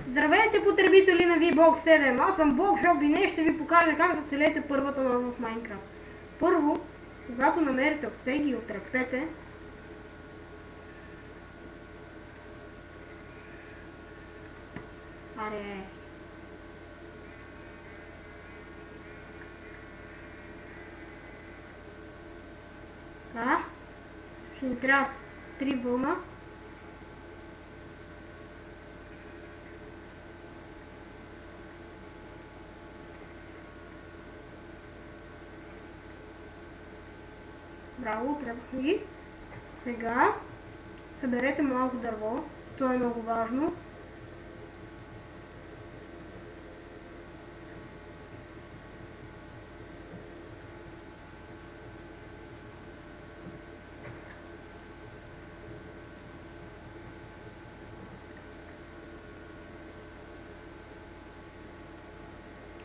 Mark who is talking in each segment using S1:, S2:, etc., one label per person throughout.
S1: Здравейте, потребители на VBox 7, аз съм Бокшоп и днес ще ви покажа как да оцелете първата нощ в Майнкрафт. Първо, когато намерите отсеги и отрепете, ще ни трябва 3 вълна. Браво, отрепахме ги. Сега съберете малко дърво, това е много важно.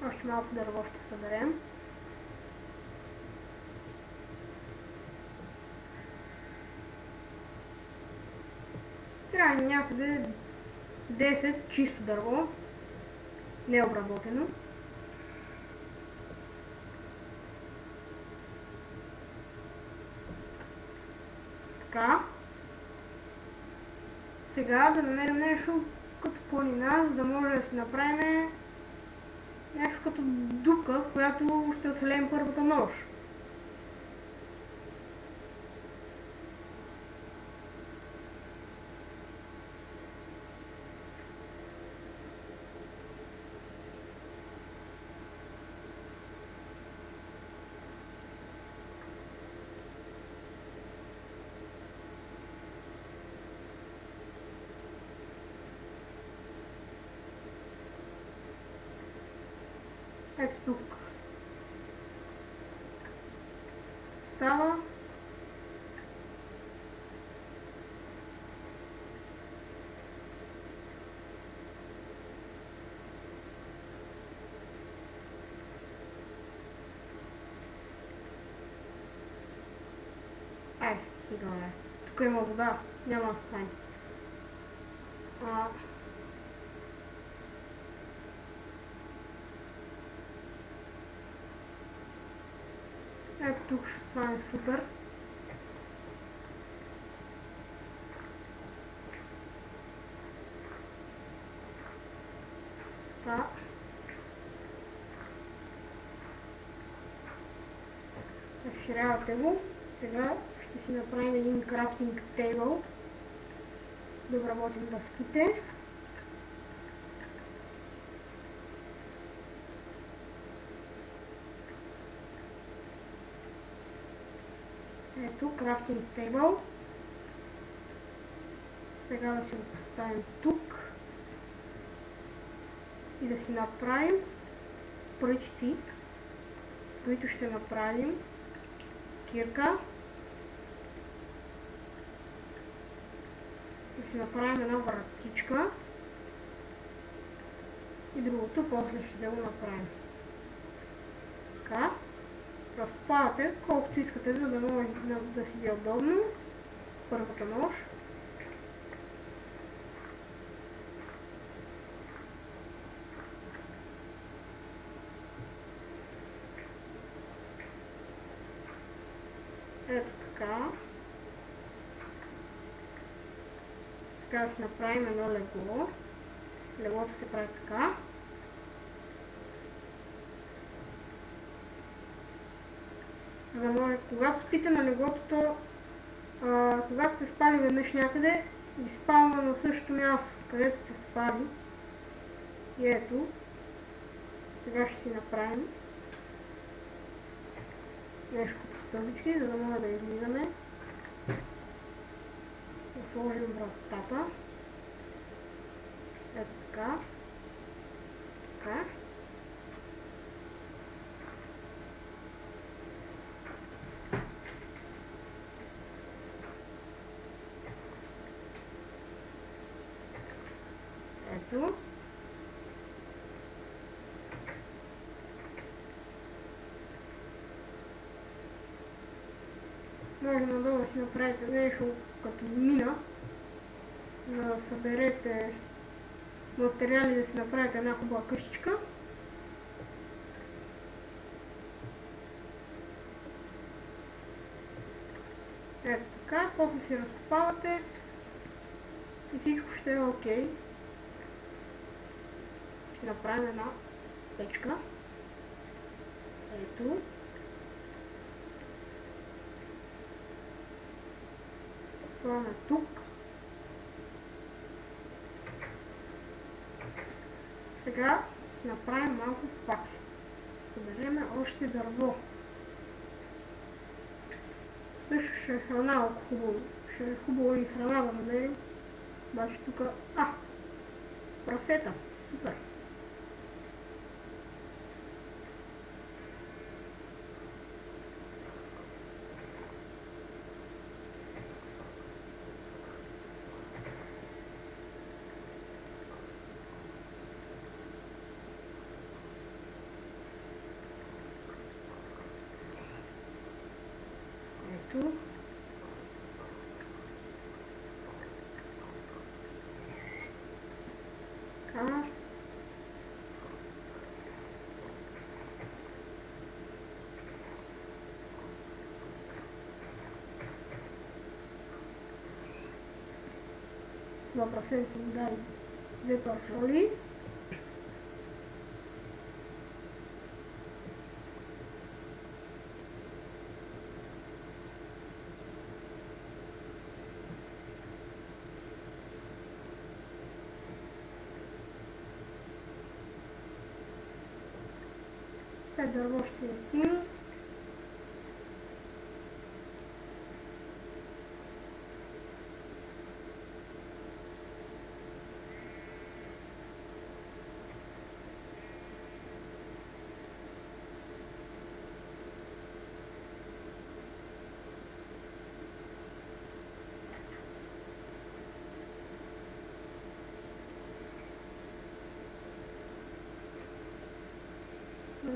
S1: Още малко дърво ще съберем. Трябва ни някъде 10 чисто дърво, необработено. Така. Сега да намерим нещо като планина, за да може да си направим нещо като дупка, в която ще оцелеем първата нощ. Ето тук става. Сега тук има вода, няма да стане. Ето тук ще стане супер. Така. Разширявате го. Сега ще си направим един крафтинг тейбъл. Да обработим дъските. Ето, крафтинг тейбъл. Сега да си го поставим тук и да си направим пръчици, които ще направим кирка. Да си направим една вратичка и другото после ще го направим. Така. Разпадате колкото искате, за да може да си ви е удобно първата нощ. Ето така. Сега да си направим едно легло. Леглото се прави така. За да може, когато спите на леглото, когато сте спали веднъж някъде, ви спалва на същото място, където сте спали. И ето, сега ще си направим нещо като стълбички, за да може да излизаме. Да сложим вратата. Ето така. Така. Ето. Може надолу да си направите нещо като мина, за да съберете материали да си направите една хубава къщичка. Ето така, после си разкопавате и всичко ще е окей. Ще направим една печка. Ето. Това е тук. Сега ще направим малко пак. Съберем още дърво. Също ще е храна, ако хубаво. Ще е хубаво и храна да намерим. Обаче тук... прасета. Супер. Ето. Така. Това прасенце си дай 2 парфоли. Дърво ще е стигне.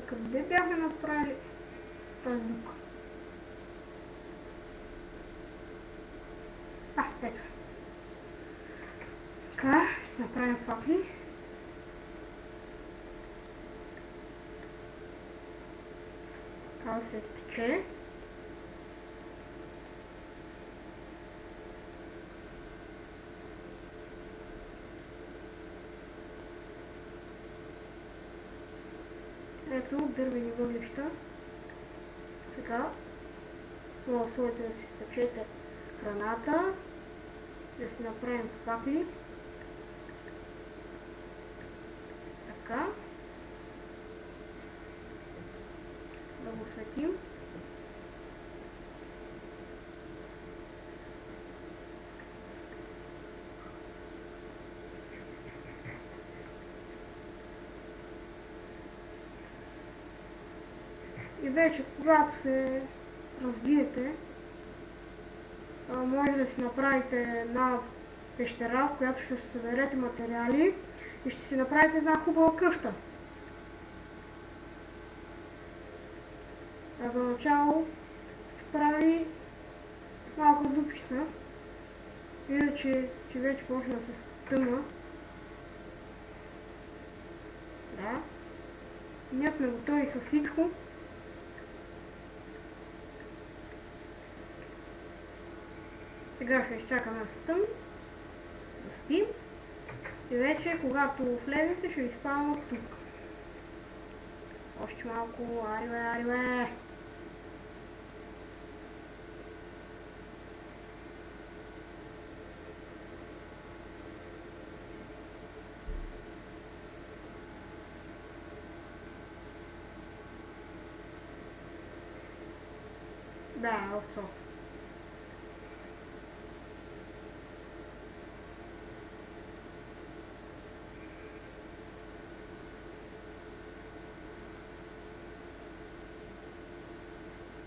S1: Къде бяхме направили този дук? Ето. Така, ще направим факли. Така да се изпече. Ето, дървени въглища. Сега може да си спечете храната, да си направим факли. Така. Да го светим. И вече, когато се развиете, може да си направите една пещера, в която ще съберете материали и ще си направите една хубава къща. За начало ще прави малко дупчица. Видя, че вече почна да се стъмна. Да. Ние сме готови с всичко. Сега ще изчакаме да стъмне, да спим и вече, когато влезете, ще ви спавам от тук. Още малко, ариве. Да, осо.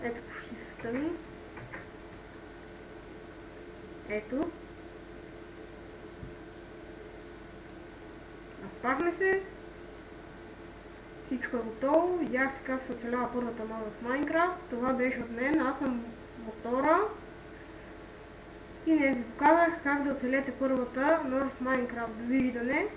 S1: Ето почти се стъмни. Ето. Наспахме се. Всичко е готово. Видяхте как се оцелява първата нощ в Майнкрафт. Това беше от мен. Аз съм мотора. И днес ви показах как да оцелете първата нощ в Майнкрафт. Довиждане!